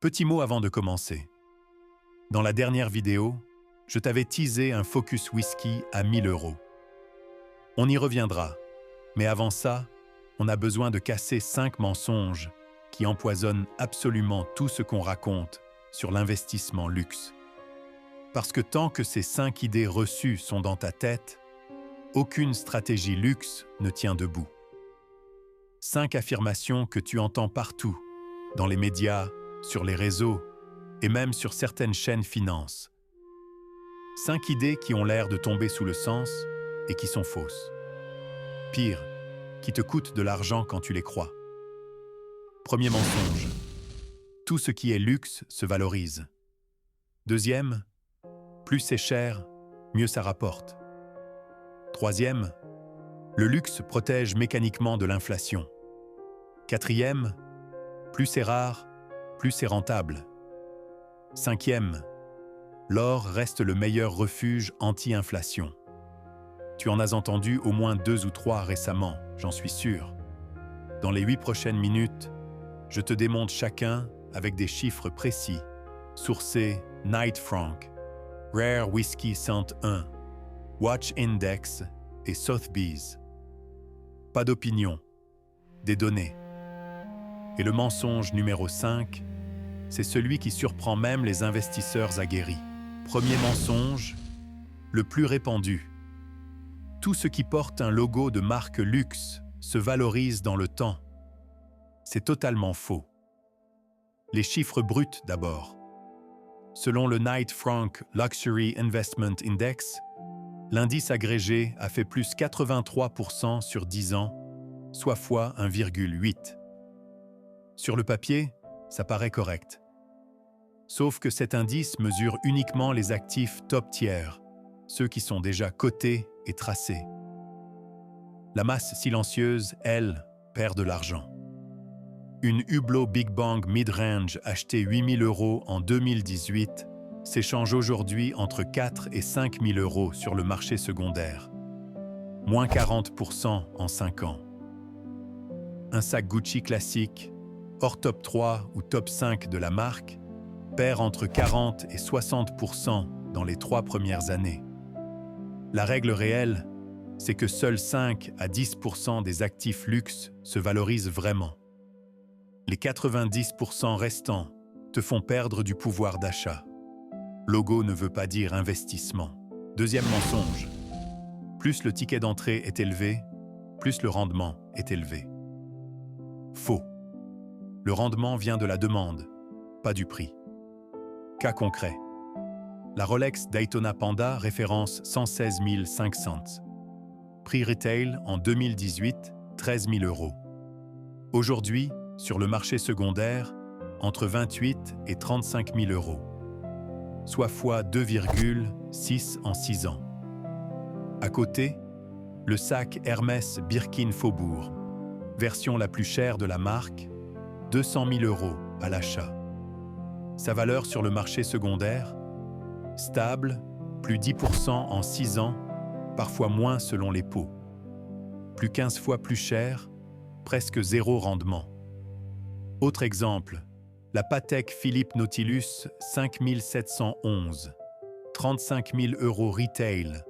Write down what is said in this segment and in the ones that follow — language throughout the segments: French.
Petit mot avant de commencer. Dans la dernière vidéo, je t'avais teasé un Focus Whisky à 1000 €. On y reviendra, mais avant ça, on a besoin de casser 5 mensonges qui empoisonnent absolument tout ce qu'on raconte sur l'investissement luxe. Parce que tant que ces 5 idées reçues sont dans ta tête, aucune stratégie luxe ne tient debout. 5 affirmations que tu entends partout, dans les médias, sur les réseaux et même sur certaines chaînes finances. 5 idées qui ont l'air de tomber sous le sens et qui sont fausses. Pire, qui te coûtent de l'argent quand tu les crois. Premier mensonge. Tout ce qui est luxe se valorise. Deuxième, plus c'est cher, mieux ça rapporte. Troisième, le luxe protège mécaniquement de l'inflation. Quatrième, plus c'est rare, plus c'est rentable. Cinquième, l'or reste le meilleur refuge anti-inflation. Tu en as entendu au moins 2 ou 3 récemment, j'en suis sûr. Dans les 8 prochaines minutes, je te démontre chacun avec des chiffres précis, sourcés Knight Frank, Rare Whiskey 101, Watch Index et Sotheby's. Pas d'opinion, des données. Et le mensonge numéro 5, c'est celui qui surprend même les investisseurs aguerris. Premier mensonge, le plus répandu. Tout ce qui porte un logo de marque luxe se valorise dans le temps. C'est totalement faux. Les chiffres bruts d'abord. Selon le Knight Frank Luxury Investment Index, l'indice agrégé a fait plus 83% sur 10 ans, soit fois 1,8. Sur le papier, ça paraît correct. Sauf que cet indice mesure uniquement les actifs top tiers, ceux qui sont déjà cotés et tracés. La masse silencieuse, elle, perd de l'argent. Une Hublot Big Bang Mid-Range achetée 8 000 € en 2018 s'échange aujourd'hui entre 4 et 5 000 € sur le marché secondaire. Moins 40% en 5 ans. Un sac Gucci classique, hors top 3 ou top 5 de la marque, perd entre 40 et 60% dans les 3 premières années. La règle réelle, c'est que seuls 5 à 10% des actifs luxe se valorisent vraiment. Les 90% restants te font perdre du pouvoir d'achat. Logo ne veut pas dire investissement. Deuxième mensonge. Plus le ticket d'entrée est élevé, plus le rendement est élevé. Faux. Le rendement vient de la demande, pas du prix. Cas concret. La Rolex Daytona Panda référence 116 500. Prix retail en 2018, 13 000 €. Aujourd'hui, sur le marché secondaire, entre 28 et 35 000 €. Soit fois 2,6 en 6 ans. À côté, le sac Hermès Birkin Faubourg, version la plus chère de la marque, 200 000 € à l'achat. Sa valeur sur le marché secondaire, stable, plus 10% en 6 ans, parfois moins selon les pots. Plus 15 fois plus cher, presque zéro rendement. Autre exemple, la Patek Philippe Nautilus 5711, 35 000 € retail,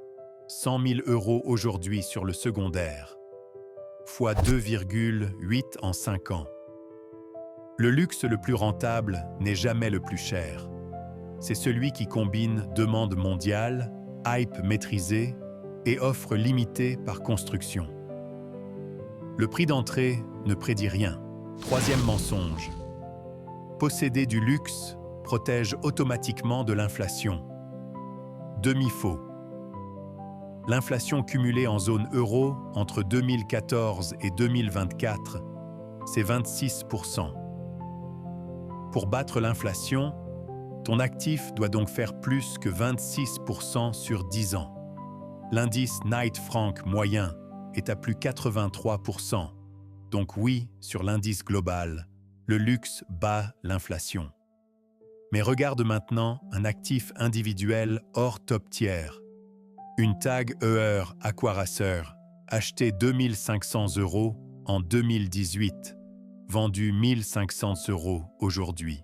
100 000 € aujourd'hui sur le secondaire, fois 2,8 en 5 ans. Le luxe le plus rentable n'est jamais le plus cher. C'est celui qui combine demande mondiale, hype maîtrisé et offre limitée par construction. Le prix d'entrée ne prédit rien. Troisième mensonge. Posséder du luxe protège automatiquement de l'inflation. Demi-faux. L'inflation cumulée en zone euro entre 2014 et 2024, c'est 26%. Pour battre l'inflation, ton actif doit donc faire plus que 26% sur 10 ans. L'indice Knight Frank moyen est à plus 83%. Donc oui, sur l'indice global, le luxe bat l'inflation. Mais regarde maintenant un actif individuel hors top tiers. Une TAG Heuer Aquaracer, achetée 2 500 € en 2018, vendue 1 500 € aujourd'hui.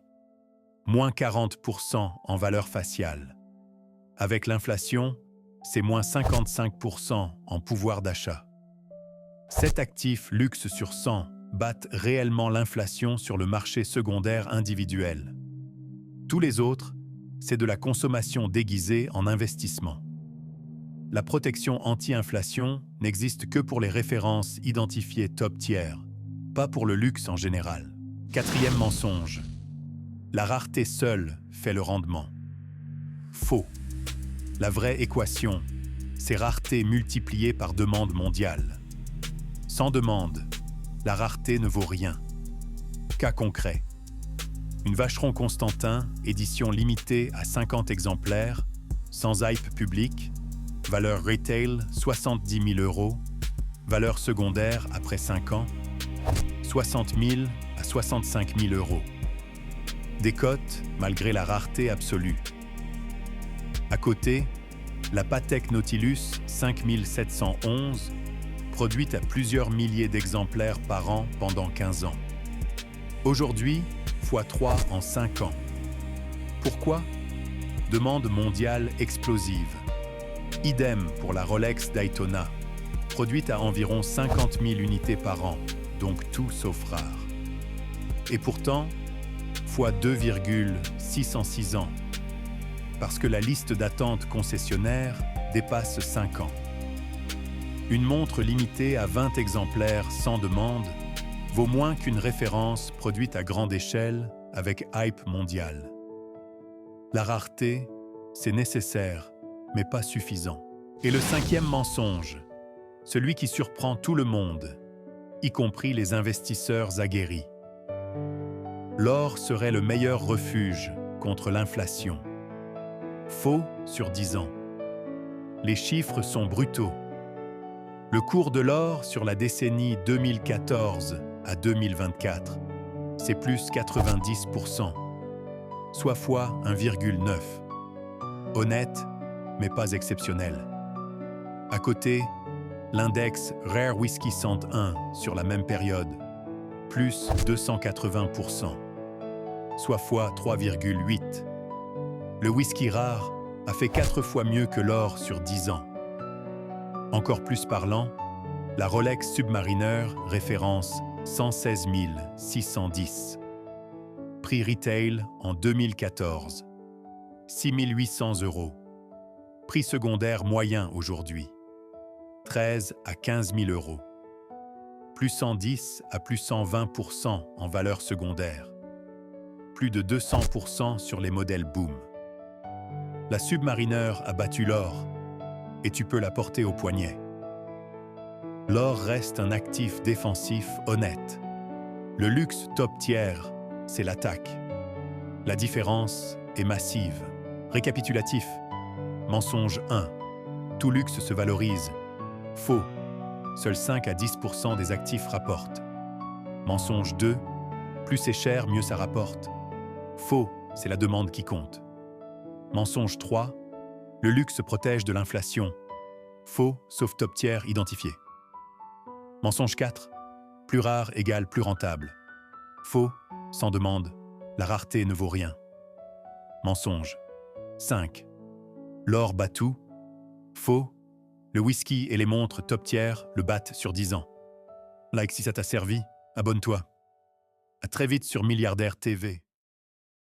moins 40% en valeur faciale. Avec l'inflation, c'est moins 55% en pouvoir d'achat. 7 actifs luxe sur 100 battent réellement l'inflation sur le marché secondaire individuel. Tous les autres, c'est de la consommation déguisée en investissement. La protection anti-inflation n'existe que pour les références identifiées top tier, pas pour le luxe en général. 4e mensonge. La rareté seule fait le rendement. Faux. La vraie équation, c'est rareté multipliée par demande mondiale. Sans demande, la rareté ne vaut rien. Cas concret. Une Vacheron Constantin, édition limitée à 50 exemplaires, sans hype public, valeur retail 70 000 €, valeur secondaire après 5 ans, 60 000 à 65 000 €. Décote malgré la rareté absolue. À côté, la Patek Nautilus 5711, produite à plusieurs milliers d'exemplaires par an pendant 15 ans. Aujourd'hui, x3 en 5 ans. Pourquoi? Demande mondiale explosive. Idem pour la Rolex Daytona, produite à environ 50 000 unités par an, donc tout sauf rare. Et pourtant, fois 2,606 ans, parce que la liste d'attente concessionnaire dépasse 5 ans. Une montre limitée à 20 exemplaires sans demande vaut moins qu'une référence produite à grande échelle avec hype mondial. La rareté, c'est nécessaire, mais pas suffisant. Et le 5e mensonge, celui qui surprend tout le monde, y compris les investisseurs aguerris. L'or serait le meilleur refuge contre l'inflation. Faux sur 10 ans. Les chiffres sont brutaux. Le cours de l'or sur la décennie 2014 à 2024, c'est plus 90%, soit fois 1,9. Honnête, mais pas exceptionnel. À côté, l'index Rare Whisky 101 sur la même période, plus 280%, soit fois 3,8. Le whisky rare a fait 4 fois mieux que l'or sur 10 ans. Encore plus parlant, la Rolex Submariner référence 116 610. Prix retail en 2014, 6 800 €. Prix secondaire moyen aujourd'hui, 13 à 15 000 €. Plus 110 à plus 120% en valeur secondaire. Plus de 200% sur les modèles Boom. La Submariner a battu l'or et tu peux la porter au poignet. L'or reste un actif défensif honnête. Le luxe top tiers, c'est l'attaque. La différence est massive. Récapitulatif. Mensonge 1. Tout luxe se valorise. Faux. Seuls 5 à 10% des actifs rapportent. Mensonge 2. Plus c'est cher, mieux ça rapporte. Faux, c'est la demande qui compte. Mensonge 3. Le luxe se protège de l'inflation. Faux, sauf top tiers identifié. Mensonge 4. Plus rare égale plus rentable. Faux, sans demande, la rareté ne vaut rien. Mensonge 5. L'or bat tout. Faux, le whisky et les montres top tiers le battent sur 10 ans. Like si ça t'a servi, abonne-toi. À très vite sur Milliardaire TV.